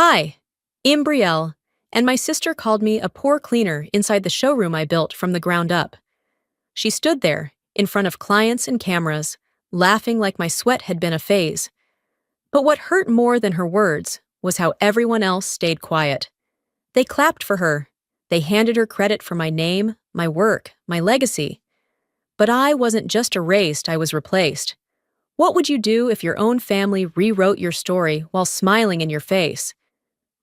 Hi, I'm Brielle, and my sister called me a poor cleaner inside the showroom I built from the ground up. She stood there, in front of clients and cameras, laughing like my sweat had been a phase. But what hurt more than her words was how everyone else stayed quiet. They clapped for her. They handed her credit for my name, my work, my legacy. But I wasn't just erased, I was replaced. What would you do if your own family rewrote your story while smiling in your face?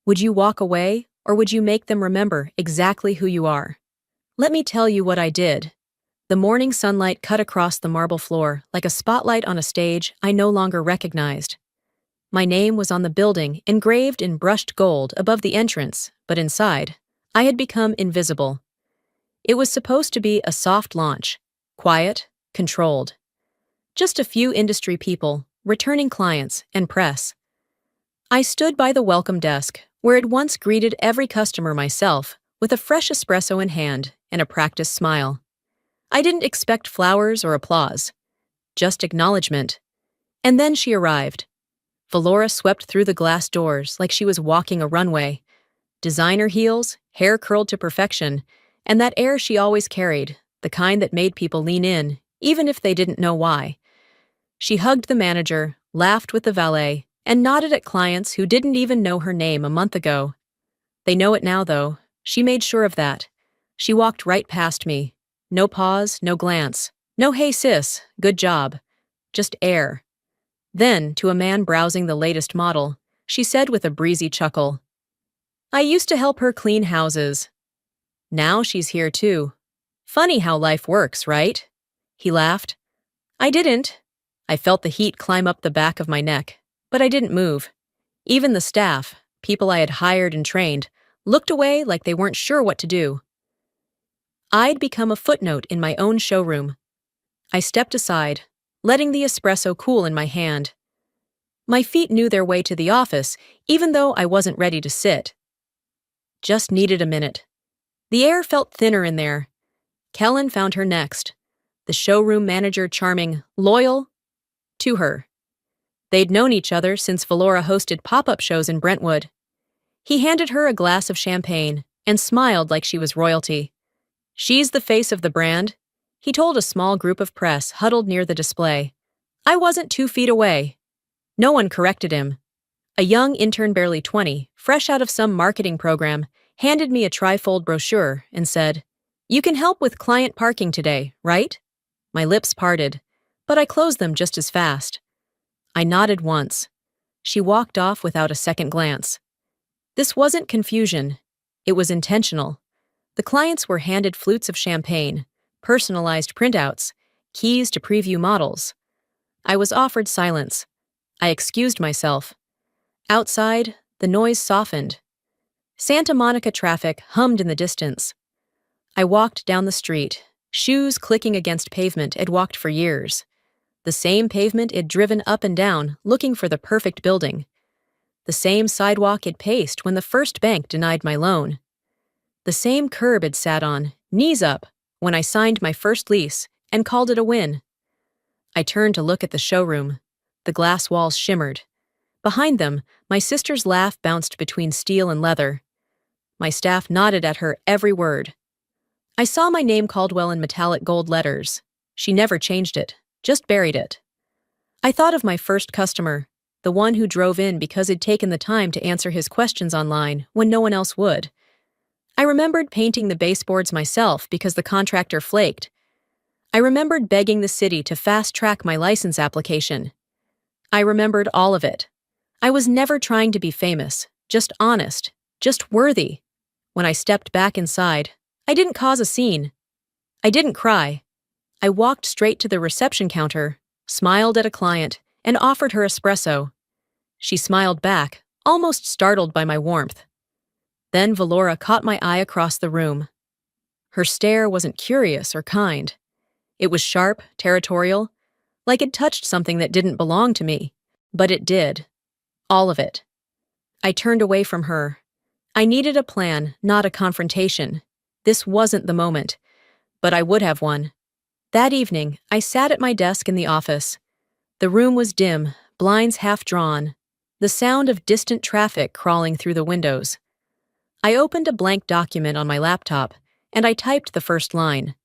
Would you walk away, or would you make them remember exactly who you are? Let me tell you what I did. The morning sunlight cut across the marble floor like a spotlight on a stage I no longer recognized. My name was on the building, engraved in brushed gold above the entrance, but inside, I had become invisible. It was supposed to be a soft launch, quiet, controlled. Just a few industry people, returning clients, and press. I stood by the welcome desk, where I'd once greeted every customer myself, with a fresh espresso in hand and a practiced smile. I didn't expect flowers or applause, just acknowledgement. And then she arrived. Valora swept through the glass doors like she was walking a runway. Designer heels, hair curled to perfection, and that air she always carried, the kind that made people lean in, even if they didn't know why. She hugged the manager, laughed with the valet, and nodded at clients who didn't even know her name a month ago. They know it now, though. She made sure of that. She walked right past me. No pause, no glance. No "Hey sis, good job." Just air. Then, to a man browsing the latest model, she said with a breezy chuckle, "I used to help her clean houses. Now she's here too. Funny how life works, right?" He laughed. I didn't. I felt the heat climb up the back of my neck, but I didn't move. Even the staff, people I had hired and trained, looked away like they weren't sure what to do. I'd become a footnote in my own showroom. I stepped aside, letting the espresso cool in my hand. My feet knew their way to the office, even though I wasn't ready to sit. Just needed a minute. The air felt thinner in there. Kellen found her next. The showroom manager charming, loyal, to her. They'd known each other since Valora hosted pop-up shows in Brentwood. He handed her a glass of champagne and smiled like she was royalty. "She's the face of the brand," he told a small group of press huddled near the display. I wasn't 2 feet away. No one corrected him. A young intern, barely 20, fresh out of some marketing program, handed me a trifold brochure and said, "You can help with client parking today, right?" My lips parted, but I closed them just as fast. I nodded once. She walked off without a second glance. This wasn't confusion. It was intentional. The clients were handed flutes of champagne, personalized printouts, keys to preview models. I was offered silence. I excused myself. Outside, the noise softened. Santa Monica traffic hummed in the distance. I walked down the street, shoes clicking against pavement I'd walked for years. The same pavement I'd driven up and down, looking for the perfect building. The same sidewalk I'd paced when the first bank denied my loan. The same curb I'd sat on, knees up, when I signed my first lease and called it a win. I turned to look at the showroom. The glass walls shimmered. Behind them, my sister's laugh bounced between steel and leather. My staff nodded at her every word. I saw my name called well in metallic gold letters. She never changed it, just buried it. I thought of my first customer, the one who drove in because he'd taken the time to answer his questions online when no one else would. I remembered painting the baseboards myself because the contractor flaked. I remembered begging the city to fast-track my license application. I remembered all of it. I was never trying to be famous, just honest, just worthy. When I stepped back inside, I didn't cause a scene. I didn't cry. I walked straight to the reception counter, smiled at a client, and offered her espresso. She smiled back, almost startled by my warmth. Then Valora caught my eye across the room. Her stare wasn't curious or kind. It was sharp, territorial, like it touched something that didn't belong to me. But it did. All of it. I turned away from her. I needed a plan, not a confrontation. This wasn't the moment. But I would have one. That evening, I sat at my desk in the office. The room was dim, blinds half drawn. the sound of distant traffic crawling through the windows. I opened a blank document on my laptop, and I typed the first line.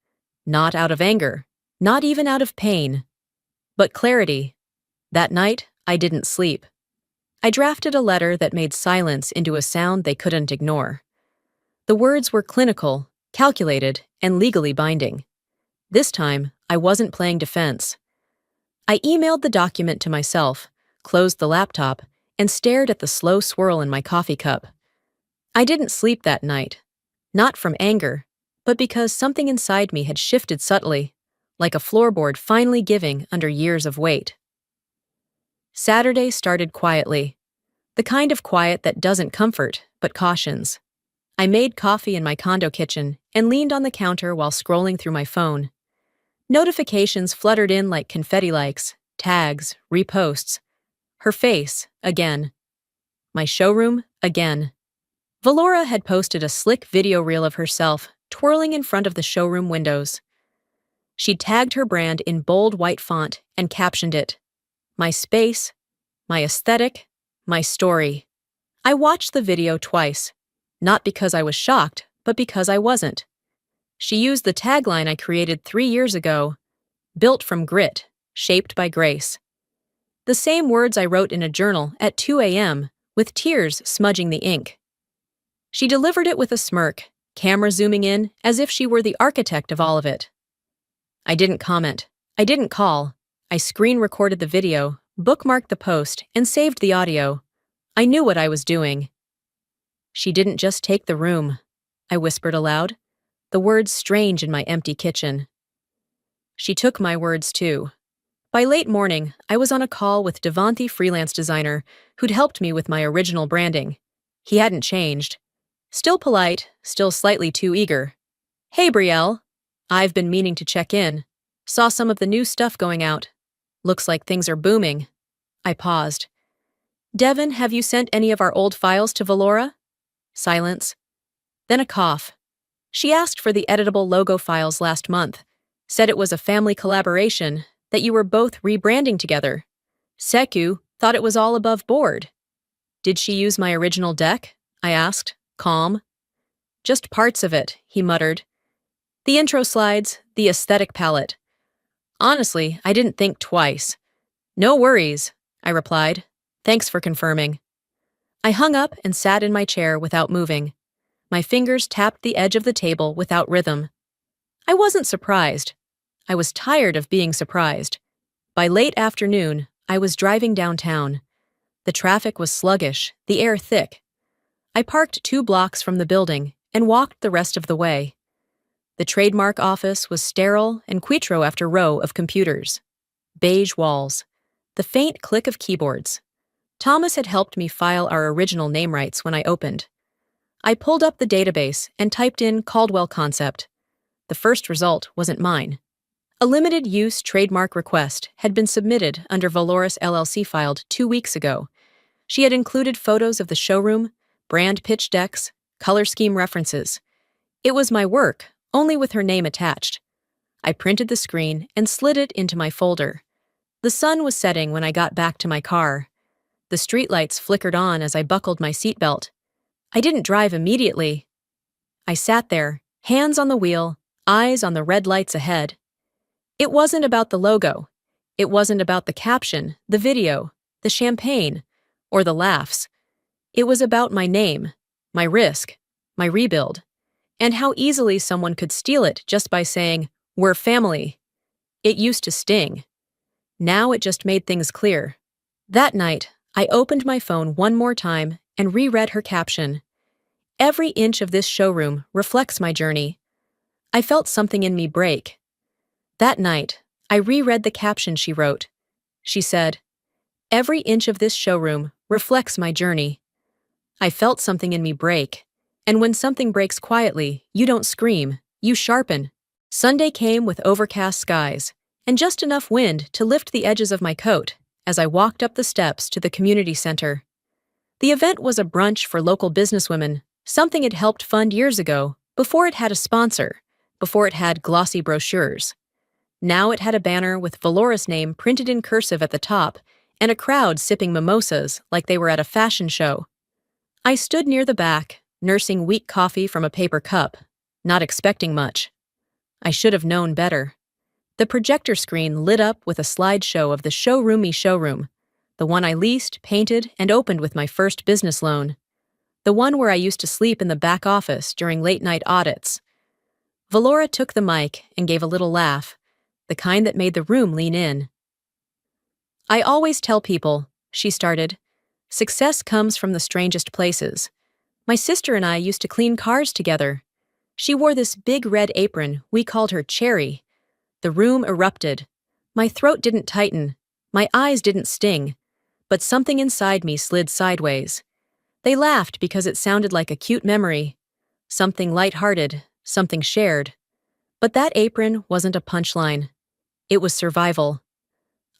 Not out of anger, not even out of pain, but clarity. That night, I didn't sleep. I drafted a letter that made silence into a sound they couldn't ignore. The words were clinical, calculated, and legally binding. This time, I wasn't playing defense. I emailed the document to myself, closed the laptop, and stared at the slow swirl in my coffee cup. I didn't sleep that night. Not from anger, but because something inside me had shifted subtly, like a floorboard finally giving under years of weight. Saturday started quietly. The kind of quiet that doesn't comfort, but cautions. I made coffee in my condo kitchen and leaned on the counter while scrolling through my phone. Notifications fluttered in like confetti likes, tags, reposts. Her face, again. My showroom, again. Valora had posted a slick video reel of herself twirling in front of the showroom windows. She'd tagged her brand in bold white font and captioned it, "My space, my aesthetic, my story." I watched the video twice, not because I was shocked, but because I wasn't. She used the tagline I created 3 years ago, "Built from grit, shaped by grace." The same words I wrote in a journal at 2 a.m., with tears smudging the ink. She delivered it with a smirk, camera zooming in as if she were the architect of all of it. I didn't comment. I didn't call. I screen recorded the video, bookmarked the post, and saved the audio. I knew what I was doing. She didn't just take the room, I whispered aloud, the words strange in my empty kitchen. She took my words too. By late morning, I was on a call with Devonthi freelance designer who'd helped me with my original branding. He hadn't changed. Still polite, still slightly too eager. "Hey, Brielle. I've been meaning to check in. Saw some of the new stuff going out. Looks like things are booming." I paused. "Devon, have you sent any of our old files to Valora?" Silence. Then a cough. "She asked for the editable logo files last month. Said it was a family collaboration, that you were both rebranding together. Seku thought it was all above board." "Did she use my original deck?" I asked, calm. "Just parts of it," he muttered. "The intro slides, the aesthetic palette." Honestly, I didn't think twice. "No worries," I replied. "Thanks for confirming." I hung up and sat in my chair without moving. My fingers tapped the edge of the table without rhythm. I wasn't surprised. I was tired of being surprised. By late afternoon, I was driving downtown. The traffic was sluggish, the air thick. I parked 2 blocks from the building and walked the rest of the way. The trademark office was sterile and quattro after row of computers. Beige walls. The faint click of keyboards. Thomas had helped me file our original name rights when I opened. I pulled up the database and typed in Caldwell Concept. The first result wasn't mine. A limited-use trademark request had been submitted under Valoris LLC filed 2 weeks ago. She had included photos of the showroom, brand pitch decks, color scheme references. It was my work, only with her name attached. I printed the screen and slid it into my folder. The sun was setting when I got back to my car. The streetlights flickered on as I buckled my seatbelt. I didn't drive immediately. I sat there, hands on the wheel, eyes on the red lights ahead. It wasn't about the logo. It wasn't about the caption, the video, the champagne, or the laughs. It was about my name, my risk, my rebuild, and how easily someone could steal it just by saying, "We're family." It used to sting. Now it just made things clear. That night, I opened my phone one more time and reread her caption. Every inch of this showroom reflects my journey. I felt something in me break. That night, I reread the caption she wrote. She said, "Every inch of this showroom reflects my journey." I felt something in me break. And when something breaks quietly, you don't scream, you sharpen. Sunday came with overcast skies, and just enough wind to lift the edges of my coat as I walked up the steps to the community center. The event was a brunch for local businesswomen, something it helped fund years ago, before it had a sponsor, before it had glossy brochures. Now it had a banner with Valora's name printed in cursive at the top and a crowd sipping mimosas like they were at a fashion show. I stood near the back, nursing weak coffee from a paper cup, not expecting much. I should have known better. The projector screen lit up with a slideshow of the showroom, the one I leased, painted, and opened with my first business loan. The one where I used to sleep in the back office during late-night audits. Valora took the mic and gave a little laugh, the kind that made the room lean in. I always tell people, she started, success comes from the strangest places. My sister and I used to clean cars together. She wore this big red apron, we called her Cherry. The room erupted. My throat didn't tighten, my eyes didn't sting, but something inside me slid sideways. They laughed because it sounded like a cute memory, something lighthearted, something shared. But that apron wasn't a punchline. It was survival.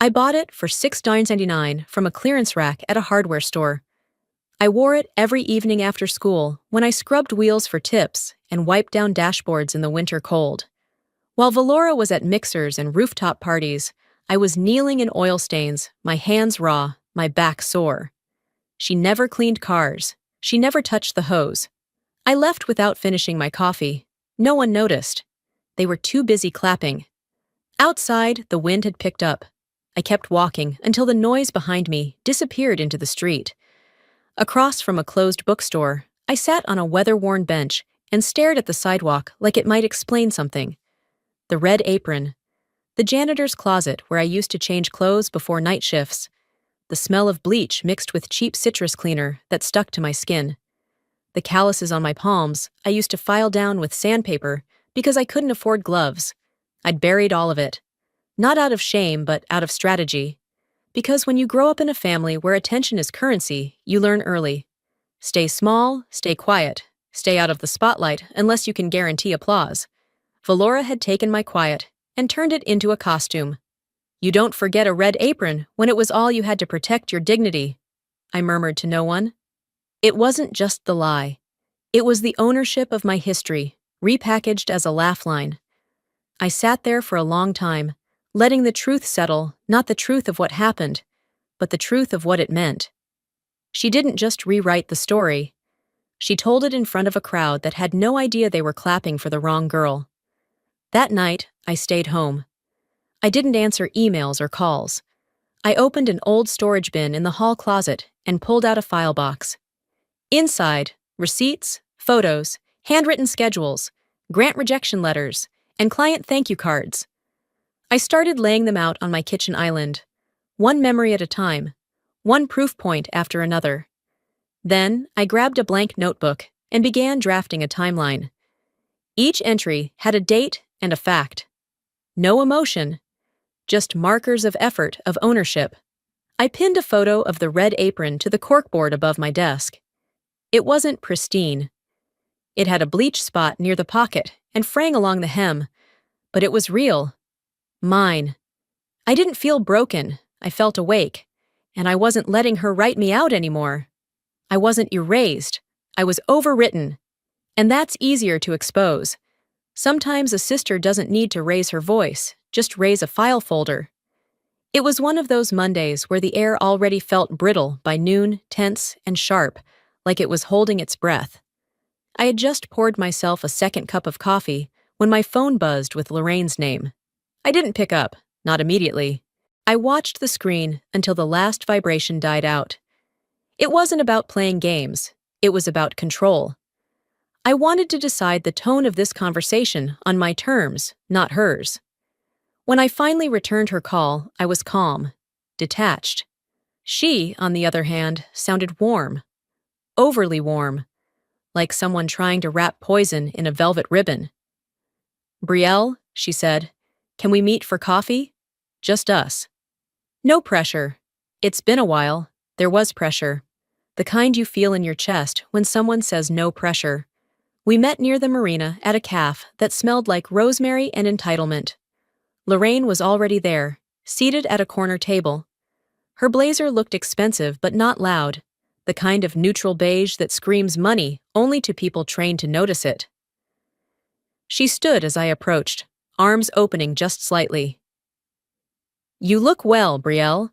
I bought it for $6.99 from a clearance rack at a hardware store. I wore it every evening after school when I scrubbed wheels for tips and wiped down dashboards in the winter cold. While Valora was at mixers and rooftop parties, I was kneeling in oil stains, my hands raw, my back sore. She never cleaned cars. She never touched the hose. I left without finishing my coffee. No one noticed. They were too busy clapping. Outside, the wind had picked up. I kept walking until the noise behind me disappeared into the street. Across from a closed bookstore, I sat on a weather-worn bench and stared at the sidewalk like it might explain something. The red apron. The janitor's closet where I used to change clothes before night shifts. The smell of bleach mixed with cheap citrus cleaner that stuck to my skin. The calluses on my palms I used to file down with sandpaper because I couldn't afford gloves. I'd buried all of it. Not out of shame, but out of strategy. Because when you grow up in a family where attention is currency, you learn early. Stay small, stay quiet, stay out of the spotlight unless you can guarantee applause. Valora had taken my quiet and turned it into a costume. You don't forget a red apron when it was all you had to protect your dignity, I murmured to no one. It wasn't just the lie. It was the ownership of my history, repackaged as a laugh line. I sat there for a long time, letting the truth settle, not the truth of what happened, but the truth of what it meant. She didn't just rewrite the story. She told it in front of a crowd that had no idea they were clapping for the wrong girl. That night, I stayed home. I didn't answer emails or calls. I opened an old storage bin in the hall closet and pulled out a file box. Inside, receipts, photos, handwritten schedules, grant rejection letters, and client thank you cards. I started laying them out on my kitchen island, one memory at a time, one proof point after another. Then I grabbed a blank notebook and began drafting a timeline. Each entry had a date and a fact. No emotion, just markers of effort, of ownership. I pinned a photo of the red apron to the corkboard above my desk. It wasn't pristine. It had a bleach spot near the pocket and fraying along the hem, but it was real. Mine. I didn't feel broken, I felt awake, and I wasn't letting her write me out anymore. I wasn't erased, I was overwritten. And that's easier to expose. Sometimes a sister doesn't need to raise her voice, just raise a file folder. It was one of those Mondays where the air already felt brittle by noon, tense and sharp, like it was holding its breath. I had just poured myself a second cup of coffee when my phone buzzed with Lorraine's name. I didn't pick up, not immediately. I watched the screen until the last vibration died out. It wasn't about playing games, it was about control. I wanted to decide the tone of this conversation on my terms, not hers. When I finally returned her call, I was calm, detached. She, on the other hand, sounded warm. Overly warm. Like someone trying to wrap poison in a velvet ribbon. "Brielle," she said, "can we meet for coffee? Just us." No pressure. It's been a while. There was pressure. The kind you feel in your chest when someone says no pressure. We met near the marina at a cafe that smelled like rosemary and entitlement. Lorraine was already there, seated at a corner table. Her blazer looked expensive but not loud, the kind of neutral beige that screams money only to people trained to notice it. She stood as I approached, arms opening just slightly. "You look well, Brielle."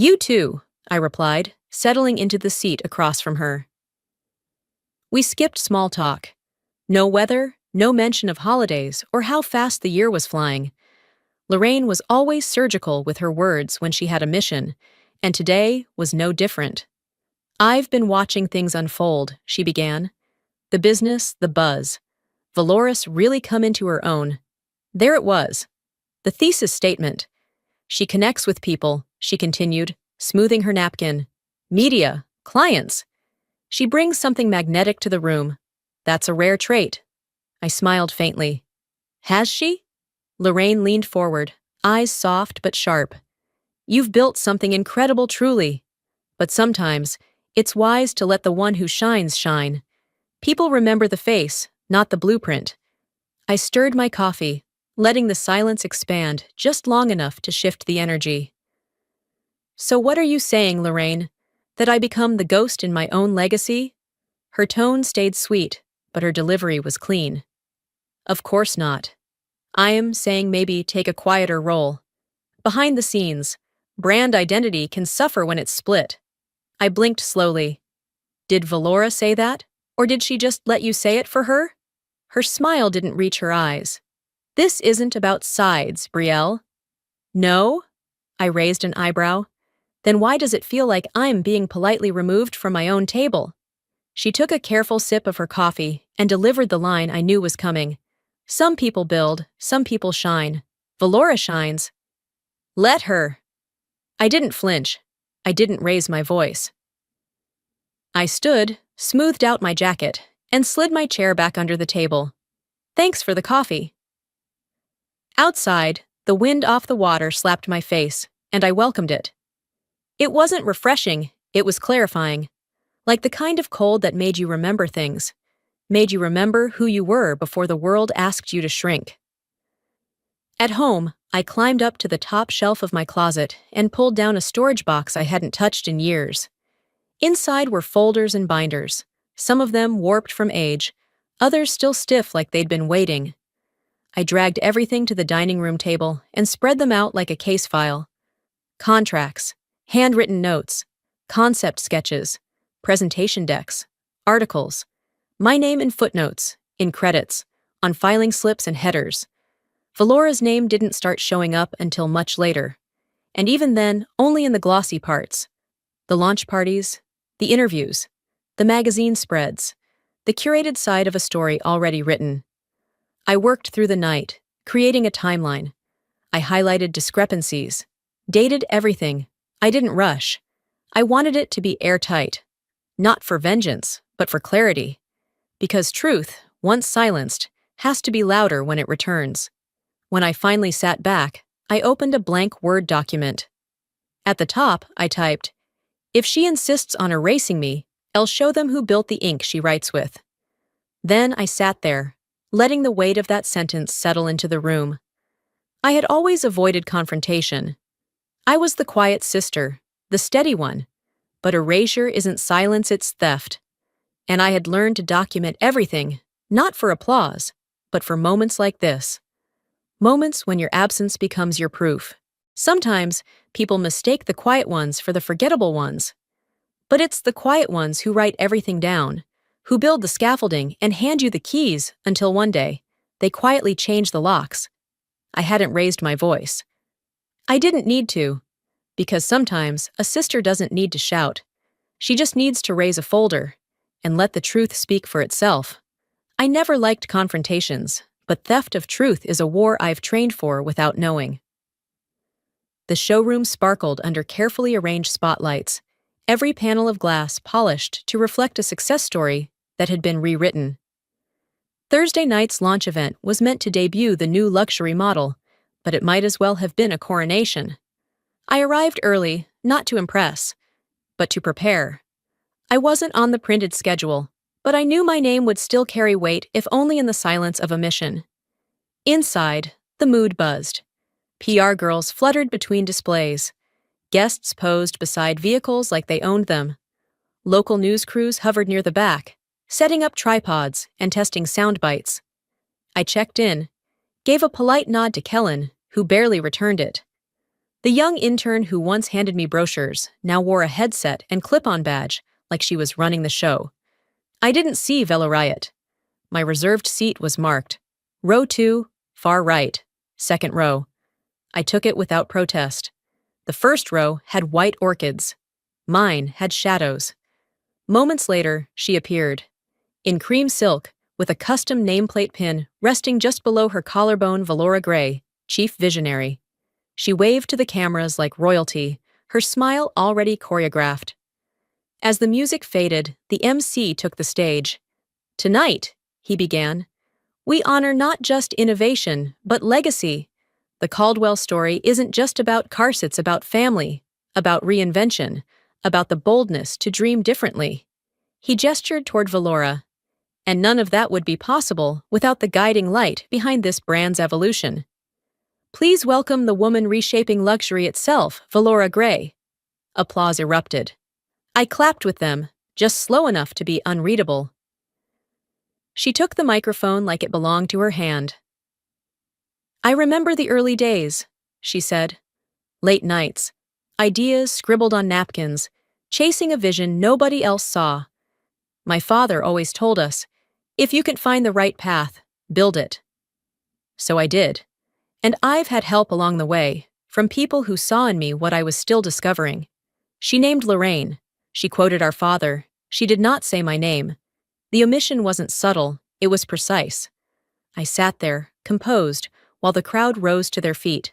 You too, I replied, settling into the seat across from her. We skipped small talk. No weather, no mention of holidays or how fast the year was flying. Lorraine was always surgical with her words when she had a mission, and today was no different. I've been watching things unfold, she began. The business, the buzz. Valoris really come into her own. There it was. The thesis statement. She connects with people, she continued, smoothing her napkin. Media, clients. She brings something magnetic to the room. That's a rare trait. I smiled faintly. Has she? Lorraine leaned forward, eyes soft but sharp. You've built something incredible truly. But sometimes, it's wise to let the one who shines shine. People remember the face, not the blueprint. I stirred my coffee, letting the silence expand just long enough to shift the energy. So what are you saying, Lorraine? That I become the ghost in my own legacy? Her tone stayed sweet, but her delivery was clean. Of course not. I am saying maybe take a quieter role. Behind the scenes, brand identity can suffer when it's split. I blinked slowly. Did Valora say that? Or did she just let you say it for her? Her smile didn't reach her eyes. This isn't about sides, Brielle. No? I raised an eyebrow. Then why does it feel like I'm being politely removed from my own table? She took a careful sip of her coffee and delivered the line I knew was coming. Some people build, some people shine. Valora shines. Let her. I didn't flinch. I didn't raise my voice. I stood, smoothed out my jacket, and slid my chair back under the table. Thanks for the coffee. Outside, the wind off the water slapped my face, and I welcomed it. It wasn't refreshing, it was clarifying. Like the kind of cold that made you remember things. Made you remember who you were before the world asked you to shrink. At home, I climbed up to the top shelf of my closet and pulled down a storage box I hadn't touched in years. Inside were folders and binders, some of them warped from age, others still stiff like they'd been waiting. I dragged everything to the dining room table and spread them out like a case file. Contracts, handwritten notes, concept sketches, presentation decks, articles, my name in footnotes, in credits, on filing slips and headers. Valora's name didn't start showing up until much later, and even then, only in the glossy parts. The launch parties, the interviews, the magazine spreads, the curated side of a story already written. I worked through the night, creating a timeline. I highlighted discrepancies, dated everything. I didn't rush. I wanted it to be airtight. Not for vengeance, but for clarity. Because truth, once silenced, has to be louder when it returns. When I finally sat back, I opened a blank Word document. At the top, I typed, "If she insists on erasing me, I'll show them who built the ink she writes with." Then I sat there, letting the weight of that sentence settle into the room. I had always avoided confrontation. I was the quiet sister, the steady one. But erasure isn't silence, it's theft. And I had learned to document everything, not for applause, but for moments like this. Moments when your absence becomes your proof. Sometimes, people mistake the quiet ones for the forgettable ones. But it's the quiet ones who write everything down, who build the scaffolding and hand you the keys until one day, they quietly change the locks. I hadn't raised my voice. I didn't need to, because sometimes a sister doesn't need to shout. She just needs to raise a folder and let the truth speak for itself. I never liked confrontations, but theft of truth is a war I've trained for without knowing. The showroom sparkled under carefully arranged spotlights, every panel of glass polished to reflect a success story that had been rewritten. Thursday night's launch event was meant to debut the new luxury model, but it might as well have been a coronation. I arrived early, not to impress, but to prepare. I wasn't on the printed schedule, but I knew my name would still carry weight if only in the silence of a mission. Inside, the mood buzzed. PR girls fluttered between displays. Guests posed beside vehicles like they owned them. Local news crews hovered near the back, setting up tripods and testing sound bites. I checked in, gave a polite nod to Kellen, who barely returned it. The young intern who once handed me brochures now wore a headset and clip-on badge like she was running the show. I didn't see Veloriot. My reserved seat was marked. Row 2, far right, second row. I took it without protest. The first row had white orchids. Mine had shadows. Moments later, she appeared. In cream silk, with a custom nameplate pin resting just below her collarbone, Valora Gray, chief visionary. She waved to the cameras like royalty, her smile already choreographed. As the music faded, the MC took the stage. "Tonight," he began, "we honor not just innovation, but legacy. The Caldwell story isn't just about cars, it's about family, about reinvention, about the boldness to dream differently." He gestured toward Valora. And none of that would be possible without the guiding light behind this brand's evolution. Please welcome the woman reshaping luxury itself, Valora Gray. Applause erupted. I clapped with them, just slow enough to be unreadable. She took the microphone like it belonged to her hand. "I remember the early days," she said. "Late nights, ideas scribbled on napkins, chasing a vision nobody else saw. My father always told us, if you can find the right path, build it." So I did. And I've had help along the way, from people who saw in me what I was still discovering. She named Lorraine. She quoted our father. She did not say my name. The omission wasn't subtle, it was precise. I sat there, composed, while the crowd rose to their feet.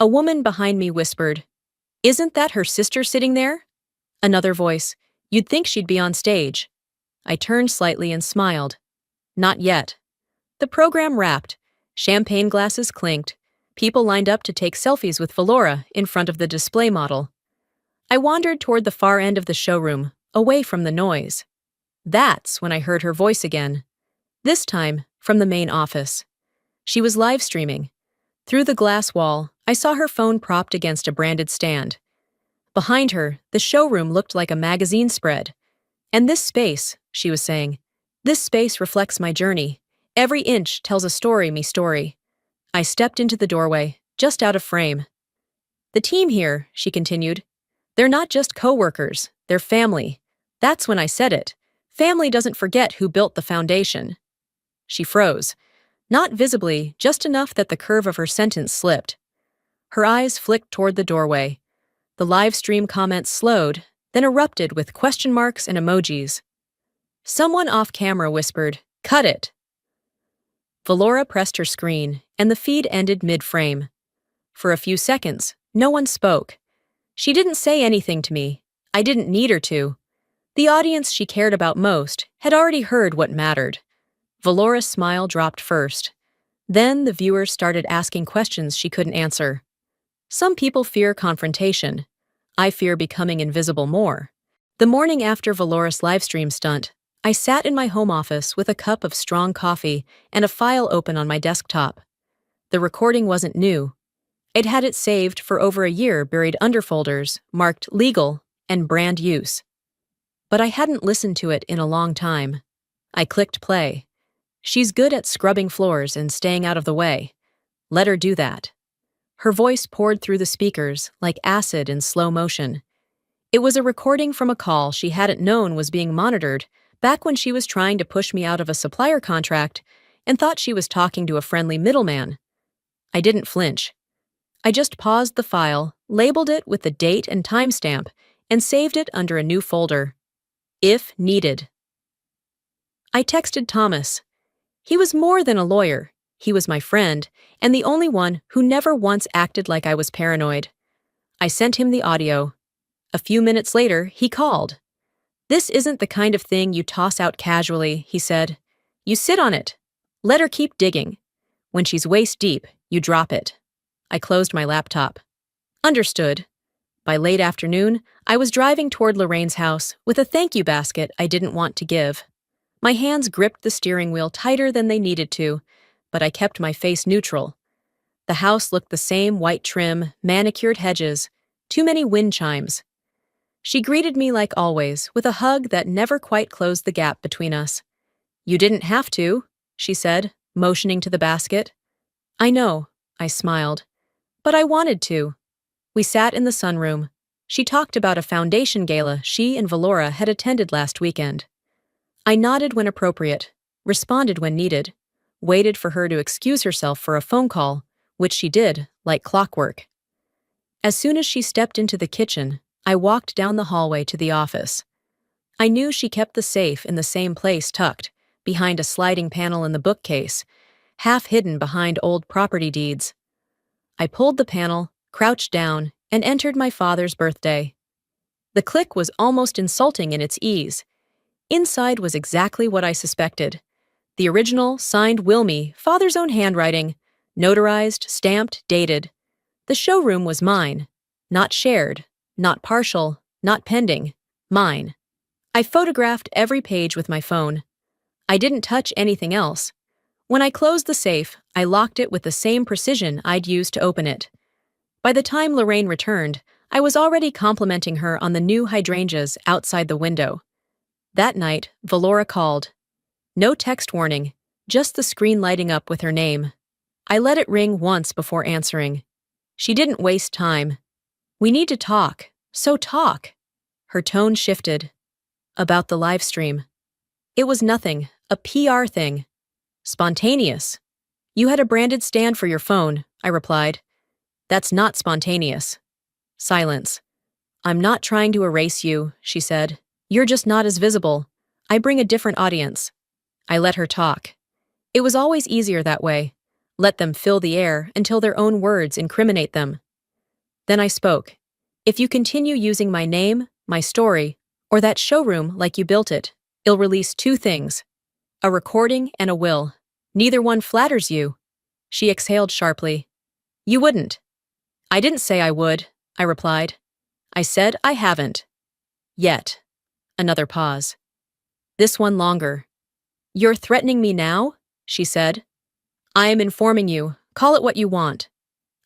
A woman behind me whispered, "Isn't that her sister sitting there?" Another voice, "You'd think she'd be on stage." I turned slightly and smiled. Not yet. The program wrapped. Champagne glasses clinked. People lined up to take selfies with Valora in front of the display model. I wandered toward the far end of the showroom, away from the noise. That's when I heard her voice again. This time, from the main office. She was live streaming. Through the glass wall, I saw her phone propped against a branded stand. Behind her, the showroom looked like a magazine spread. "And this space," she was saying, "this space reflects my journey. Every inch tells a story, me story." I stepped into the doorway, just out of frame. "The team here," she continued, "they're not just co-workers, they're family." That's when I said it. Family doesn't forget who built the foundation. She froze. Not visibly, just enough that the curve of her sentence slipped. Her eyes flicked toward the doorway. The live stream comments slowed, then erupted with question marks and emojis. Someone off camera whispered, "Cut it." Valora pressed her screen, and the feed ended mid-frame. For a few seconds, no one spoke. She didn't say anything to me. I didn't need her to. The audience she cared about most had already heard what mattered. Valora's smile dropped first. Then the viewers started asking questions she couldn't answer. Some people fear confrontation. I fear becoming invisible more. The morning after Valora's livestream stunt, I sat in my home office with a cup of strong coffee and a file open on my desktop. The recording wasn't new. I'd had it saved for over a year, buried under folders marked legal and brand use. But I hadn't listened to it in a long time. I clicked play. She's good at scrubbing floors and staying out of the way. Let her do that. Her voice poured through the speakers like acid in slow motion. It was a recording from a call she hadn't known was being monitored back when she was trying to push me out of a supplier contract and thought she was talking to a friendly middleman. I didn't flinch. I just paused the file, labeled it with the date and timestamp, and saved it under a new folder. If needed. I texted Thomas. He was more than a lawyer. He was my friend, and the only one who never once acted like I was paranoid. I sent him the audio. A few minutes later, he called. "This isn't the kind of thing you toss out casually," he said. "You sit on it. Let her keep digging. When she's waist deep, you drop it." I closed my laptop. Understood. By late afternoon, I was driving toward Lorraine's house with a thank you basket I didn't want to give. My hands gripped the steering wheel tighter than they needed to, but I kept my face neutral. The house looked the same, white trim, manicured hedges, too many wind chimes. She greeted me like always, with a hug that never quite closed the gap between us. "You didn't have to," she said, motioning to the basket. "I know," I smiled. "But I wanted to." We sat in the sunroom. She talked about a foundation gala she and Valora had attended last weekend. I nodded when appropriate, responded when needed, waited for her to excuse herself for a phone call, which she did, like clockwork. As soon as she stepped into the kitchen, I walked down the hallway to the office. I knew she kept the safe in the same place tucked, behind a sliding panel in the bookcase, half hidden behind old property deeds. I pulled the panel, crouched down, and entered my father's birthday. The click was almost insulting in its ease. Inside was exactly what I suspected. The original, signed Wilmy, father's own handwriting, notarized, stamped, dated. The showroom was mine. Not shared, not partial, not pending. Mine. I photographed every page with my phone. I didn't touch anything else. When I closed the safe, I locked it with the same precision I'd used to open it. By the time Lorraine returned, I was already complimenting her on the new hydrangeas outside the window. That night, Valora called. No text warning, just the screen lighting up with her name. I let it ring once before answering. She didn't waste time. "We need to talk, so talk." Her tone shifted. "About the live stream." "It was nothing, a PR thing. Spontaneous." "You had a branded stand for your phone," I replied. "That's not spontaneous." Silence. "I'm not trying to erase you," she said. "You're just not as visible. I bring a different audience." I let her talk. It was always easier that way. Let them fill the air until their own words incriminate them. Then I spoke. "If you continue using my name, my story, or that showroom like you built it, it'll release two things. A recording and a will. Neither one flatters you." She exhaled sharply. "You wouldn't." "I didn't say I would," I replied. "I said I haven't. Yet." Another pause. This one longer. "You're threatening me now?" she said. "I am informing you. Call it what you want."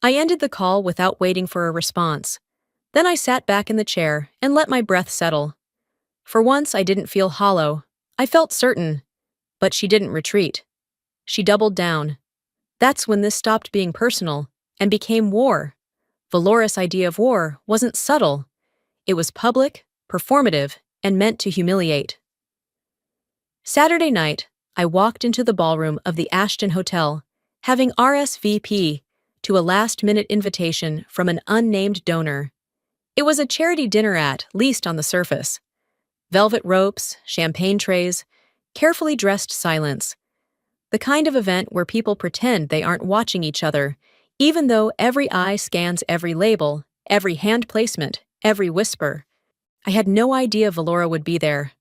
I ended the call without waiting for a response. Then I sat back in the chair and let my breath settle. For once I didn't feel hollow. I felt certain. But she didn't retreat. She doubled down. That's when this stopped being personal and became war. Valoris' idea of war wasn't subtle. It was public, performative, and meant to humiliate. Saturday night, I walked into the ballroom of the Ashton Hotel, having RSVP to a last-minute invitation from an unnamed donor. It was a charity dinner at least on the surface. Velvet ropes, champagne trays, carefully dressed silence. The kind of event where people pretend they aren't watching each other, even though every eye scans every label, every hand placement, every whisper. I had no idea Valora would be there.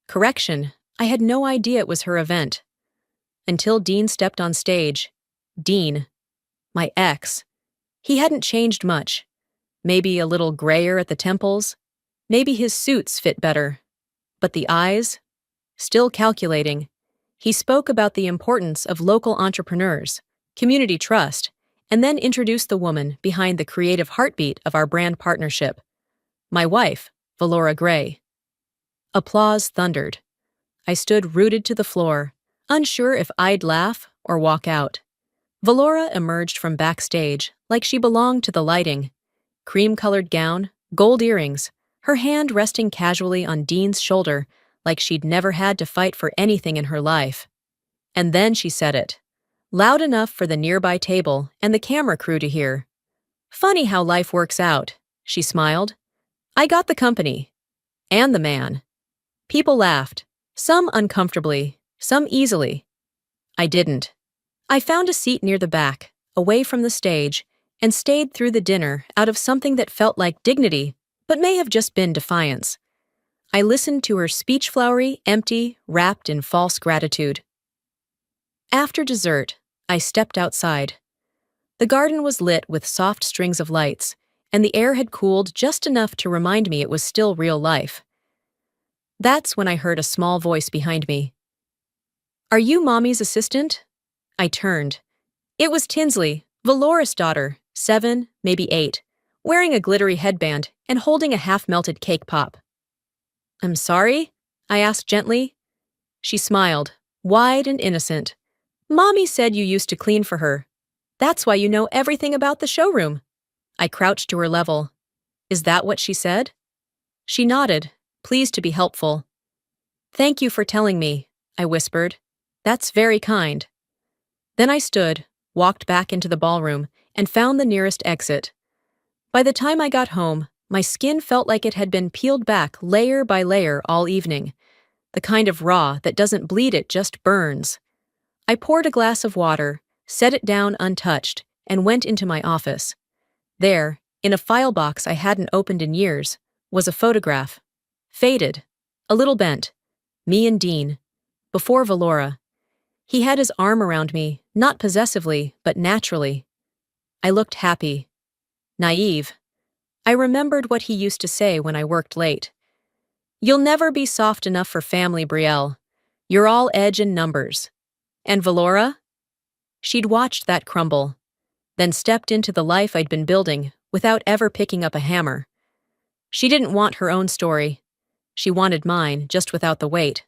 Correction, I had no idea it was her event. Until Dean stepped on stage. Dean. My ex. He hadn't changed much. Maybe a little grayer at the temples. Maybe his suits fit better. But the eyes? Still calculating. He spoke about the importance of local entrepreneurs, community trust, and then introduced the woman behind the creative heartbeat of our brand partnership. My wife, Valora Gray. Applause thundered. I stood rooted to the floor, unsure if I'd laugh or walk out. Valora emerged from backstage like she belonged to the lighting. Cream-colored gown, gold earrings, her hand resting casually on Dean's shoulder like she'd never had to fight for anything in her life. And then she said it, loud enough for the nearby table and the camera crew to hear. "Funny how life works out," she smiled. "I got the company. And the man." People laughed, some uncomfortably, some easily. I didn't. I found a seat near the back, away from the stage, and stayed through the dinner out of something that felt like dignity, but may have just been defiance. I listened to her speech flowery, empty, wrapped in false gratitude. After dessert, I stepped outside. The garden was lit with soft strings of lights, and the air had cooled just enough to remind me it was still real life. That's when I heard a small voice behind me. "Are you Mommy's assistant?" I turned. It was Tinsley, Valora's daughter, 7, maybe 8, wearing a glittery headband and holding a half-melted cake pop. "I'm sorry?" I asked gently. She smiled, wide and innocent. "Mommy said you used to clean for her. That's why you know everything about the showroom." I crouched to her level. Is that what she said? She nodded, pleased to be helpful. Thank you for telling me, I whispered. That's very kind. Then I stood, walked back into the ballroom, and found the nearest exit. By the time I got home, my skin felt like it had been peeled back layer by layer all evening, the kind of raw that doesn't bleed, it just burns. I poured a glass of water, set it down untouched, and went into my office. There, in a file box I hadn't opened in years, was a photograph. Faded, a little bent. Me and Dean. Before Valora. He had his arm around me, not possessively, but naturally. I looked happy. Naive. I remembered what he used to say when I worked late. You'll never be soft enough for family, Brielle. You're all edge and numbers. And Valora? She'd watched that crumble, then stepped into the life I'd been building without ever picking up a hammer. She didn't want her own story. She wanted mine, just without the weight.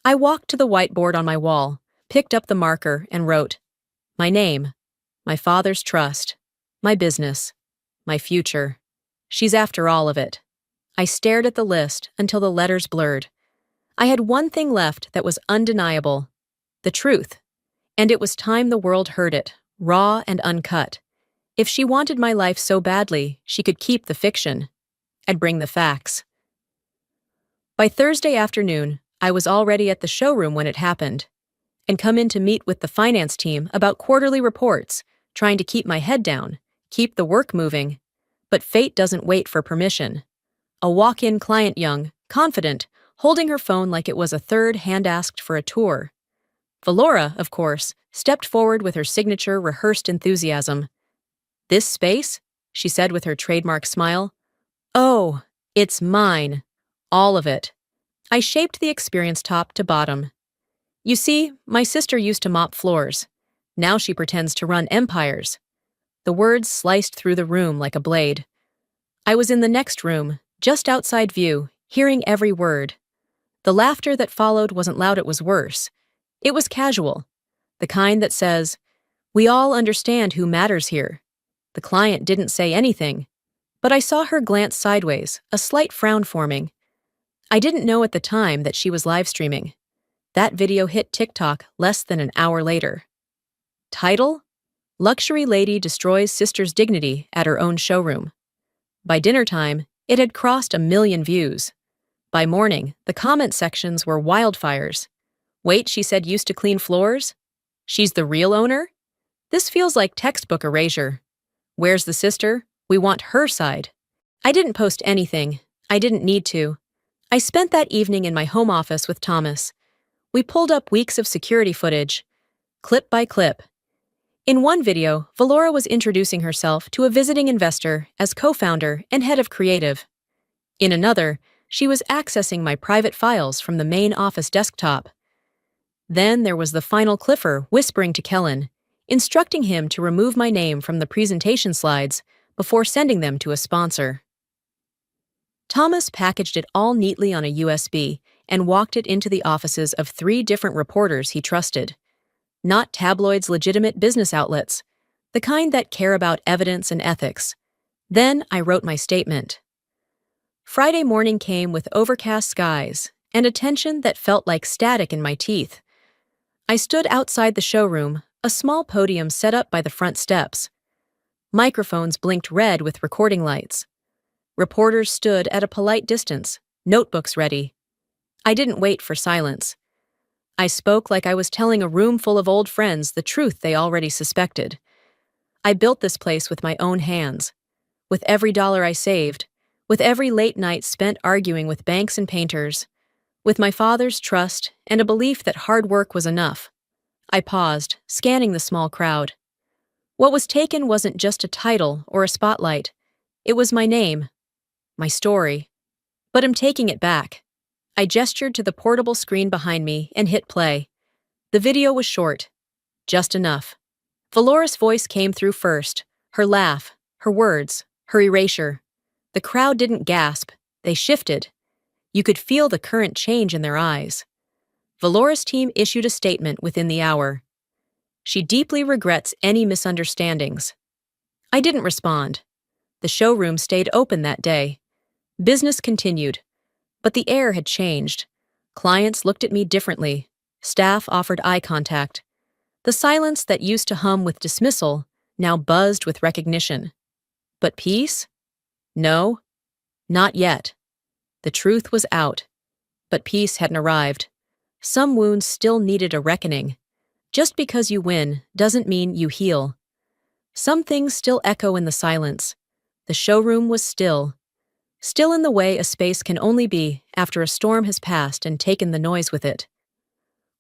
I walked to the whiteboard on my wall, picked up the marker, and wrote, my name, my father's trust, my business, my future. She's after all of it. I stared at the list until the letters blurred. I had one thing left that was undeniable, the truth. And it was time the world heard it, raw and uncut. If she wanted my life so badly, she could keep the fiction. I'd bring the facts. By Thursday afternoon, I was already at the showroom when it happened, and come in to meet with the finance team about quarterly reports, trying to keep my head down, keep the work moving. But fate doesn't wait for permission. A walk-in client, young, confident, holding her phone like it was a third hand asked for a tour. Valora, of course, stepped forward with her signature rehearsed enthusiasm. This space? She said with her trademark smile. Oh, it's mine. All of it. I shaped the experience top to bottom. You see, my sister used to mop floors. Now she pretends to run empires. The words sliced through the room like a blade. I was in the next room, just outside view, hearing every word. The laughter that followed wasn't loud, it was worse. It was casual. The kind that says, we all understand who matters here. The client didn't say anything, but I saw her glance sideways, a slight frown forming. I didn't know at the time that she was live streaming. That video hit TikTok less than an hour later. Title? Luxury Lady Destroys Sister's Dignity at Her Own Showroom. By dinner time, it had crossed 1 million views. By morning, the comment sections were wildfires. Wait, she said used to clean floors? She's the real owner? This feels like textbook erasure. Where's the sister? We want her side. I didn't post anything. I didn't need to. I spent that evening in my home office with Thomas. We pulled up weeks of security footage, clip by clip. In one video, Valora was introducing herself to a visiting investor as co-founder and head of creative. In another, she was accessing my private files from the main office desktop. Then there was the final Clifford whispering to Kellen, instructing him to remove my name from the presentation slides before sending them to a sponsor. Thomas packaged it all neatly on a USB and walked it into the offices of 3 different reporters he trusted. Not tabloids, legitimate business outlets, the kind that care about evidence and ethics. Then I wrote my statement. Friday morning came with overcast skies and a tension that felt like static in my teeth. I stood outside the showroom, a small podium set up by the front steps. Microphones blinked red with recording lights. Reporters stood at a polite distance, notebooks ready. I didn't wait for silence. I spoke like I was telling a room full of old friends the truth they already suspected. I built this place with my own hands, with every dollar I saved, with every late night spent arguing with banks and painters, with my father's trust and a belief that hard work was enough. I paused, scanning the small crowd. What was taken wasn't just a title or a spotlight. It was my name, my story. But I'm taking it back. I gestured to the portable screen behind me and hit play. The video was short, just enough. Valora's voice came through first, her laugh, her words, her erasure. The crowd didn't gasp, they shifted. You could feel the current change in their eyes. Valora's team issued a statement within the hour. She deeply regrets any misunderstandings. I didn't respond. The showroom stayed open that day. Business continued, but the air had changed. Clients looked at me differently. Staff offered eye contact. The silence that used to hum with dismissal now buzzed with recognition. But peace? No, not yet. The truth was out, but peace hadn't arrived. Some wounds still needed a reckoning. Just because you win doesn't mean you heal. Some things still echo in the silence. The showroom was still. Still in the way a space can only be after a storm has passed and taken the noise with it.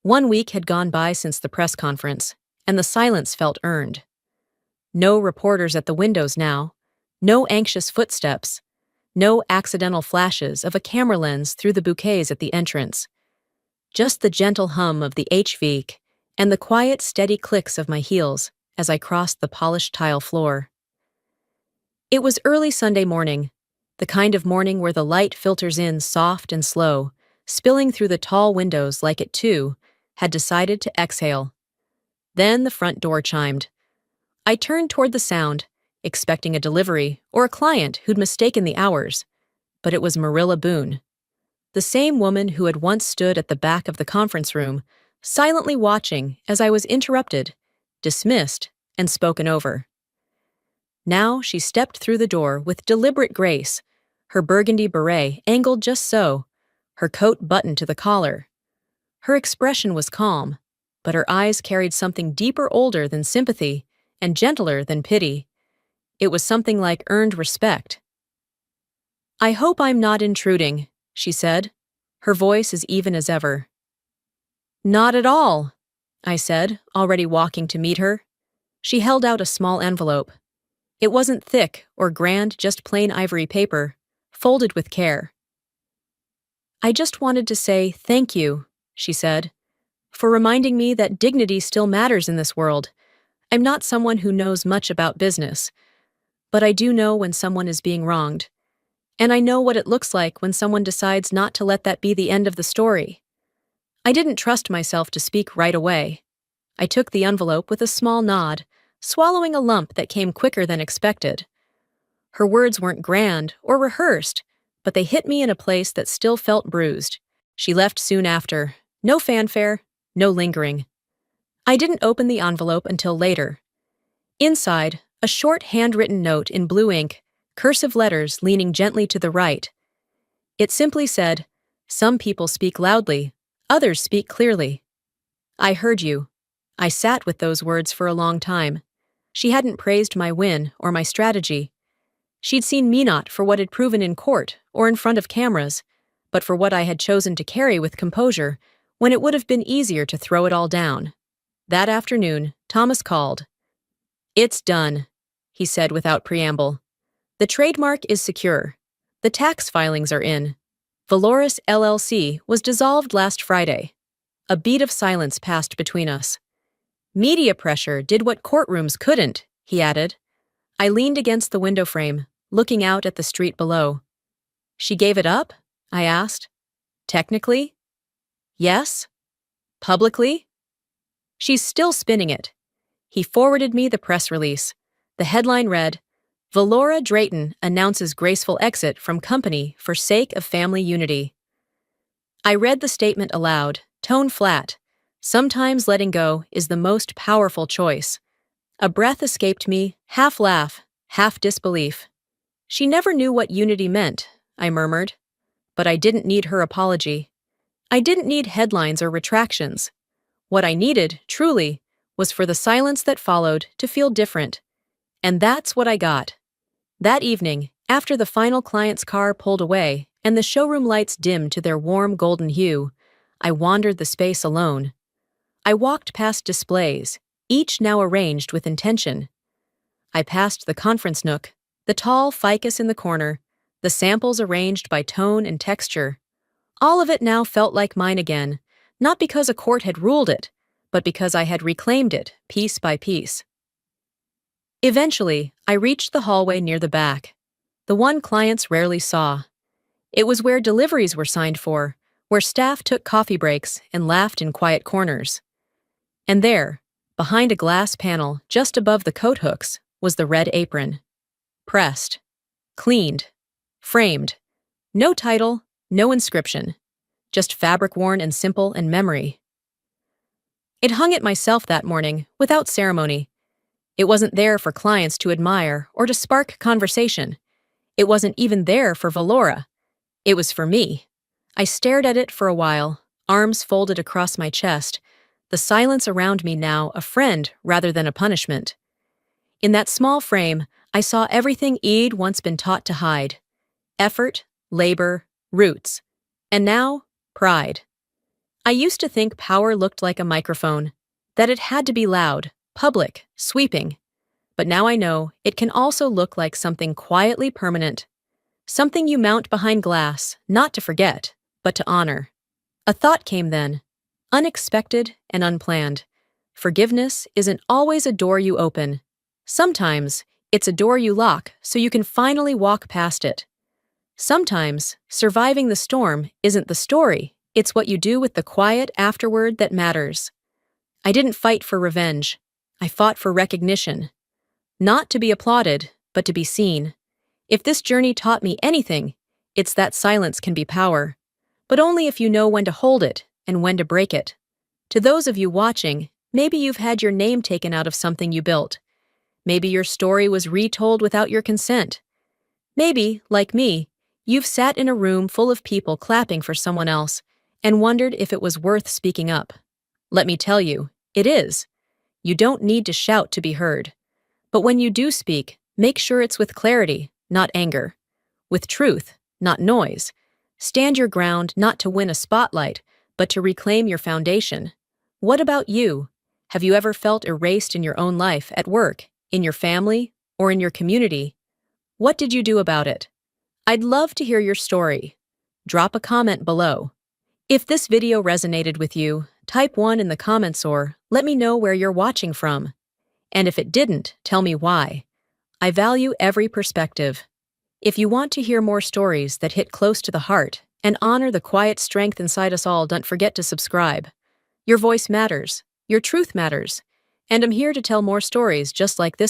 1 week had gone by since the press conference, and the silence felt earned. No reporters at the windows now. No anxious footsteps. No accidental flashes of a camera lens through the bouquets at the entrance. Just the gentle hum of the HVAC and the quiet, steady clicks of my heels as I crossed the polished tile floor. It was early Sunday morning, the kind of morning where the light filters in soft and slow, spilling through the tall windows like it, too, had decided to exhale. Then the front door chimed. I turned toward the sound, expecting a delivery or a client who'd mistaken the hours, but it was Marilla Boone. The same woman who had once stood at the back of the conference room, silently watching as I was interrupted, dismissed, and spoken over. Now she stepped through the door with deliberate grace, her burgundy beret angled just so, her coat buttoned to the collar. Her expression was calm, but her eyes carried something deeper, older than sympathy and gentler than pity. It was something like earned respect. "I hope I'm not intruding," she said, her voice as even as ever. "Not at all," I said, already walking to meet her. She held out a small envelope. It wasn't thick or grand, just plain ivory paper, folded with care. "I just wanted to say thank you," she said, "for reminding me that dignity still matters in this world. I'm not someone who knows much about business, but I do know when someone is being wronged. And I know what it looks like when someone decides not to let that be the end of the story." I didn't trust myself to speak right away. I took the envelope with a small nod, swallowing a lump that came quicker than expected. Her words weren't grand or rehearsed, but they hit me in a place that still felt bruised. She left soon after. No fanfare, no lingering. I didn't open the envelope until later. Inside, a short handwritten note in blue ink, cursive letters leaning gently to the right. It simply said, "Some people speak loudly, others speak clearly." I heard you. I sat with those words for a long time. She hadn't praised my win or my strategy. She'd seen me not for what had proven in court or in front of cameras, but for what I had chosen to carry with composure when it would have been easier to throw it all down. That afternoon, Thomas called. "It's done," he said without preamble. "The trademark is secure. The tax filings are in. Valoris LLC was dissolved last Friday." A beat of silence passed between us. "Media pressure did what courtrooms couldn't," he added. I leaned against the window frame, looking out at the street below. "She gave it up?" I asked. "Technically? Yes. Publicly? She's still spinning it." He forwarded me the press release. The headline read, "Valora Drayton announces graceful exit from company for sake of family unity." I read the statement aloud, tone flat. Sometimes letting go is the most powerful choice. A breath escaped me, half laugh, half disbelief. "She never knew what unity meant," I murmured. But I didn't need her apology. I didn't need headlines or retractions. What I needed, truly, was for the silence that followed to feel different. And that's what I got. That evening, after the final client's car pulled away and the showroom lights dimmed to their warm golden hue, I wandered the space alone. I walked past displays, each now arranged with intention. I passed the conference nook, the tall ficus in the corner, the samples arranged by tone and texture. All of it now felt like mine again, not because a court had ruled it, but because I had reclaimed it, piece by piece. Eventually, I reached the hallway near the back, the one clients rarely saw. It was where deliveries were signed for, where staff took coffee breaks and laughed in quiet corners. And there, behind a glass panel just above the coat hooks, was the red apron. Pressed. cleaned, framed. No title, no inscription, just fabric worn and simple and memory. It hung at myself that morning, without ceremony. It wasn't there for clients to admire or to spark conversation. It wasn't even there for Valora. It was for me. I stared at it for a while, arms folded across my chest, the silence around me now a friend rather than a punishment. In that small frame, I saw everything Eid once been taught to hide. Effort, labor, roots. And now, pride. I used to think power looked like a microphone, that it had to be loud, public, sweeping. But now I know it can also look like something quietly permanent. Something you mount behind glass, not to forget, but to honor. A thought came then, unexpected and unplanned. Forgiveness isn't always a door you open. Sometimes, it's a door you lock so you can finally walk past it. Sometimes, surviving the storm isn't the story, it's what you do with the quiet afterward that matters. I didn't fight for revenge. I fought for recognition. Not to be applauded, but to be seen. If this journey taught me anything, it's that silence can be power. But only if you know when to hold it and when to break it. To those of you watching, maybe you've had your name taken out of something you built. Maybe your story was retold without your consent. Maybe, like me, you've sat in a room full of people clapping for someone else and wondered if it was worth speaking up. Let me tell you, it is. You don't need to shout to be heard. But when you do speak, make sure it's with clarity, not anger. With truth, not noise. Stand your ground not to win a spotlight, but to reclaim your foundation. What about you? Have you ever felt erased in your own life, at work, in your family, or in your community? What did you do about it? I'd love to hear your story. Drop a comment below. If this video resonated with you, type 1 in the comments or let me know where you're watching from. And if it didn't, tell me why. I value every perspective. If you want to hear more stories that hit close to the heart and honor the quiet strength inside us all, don't forget to subscribe. Your voice matters. Your truth matters. And I'm here to tell more stories just like this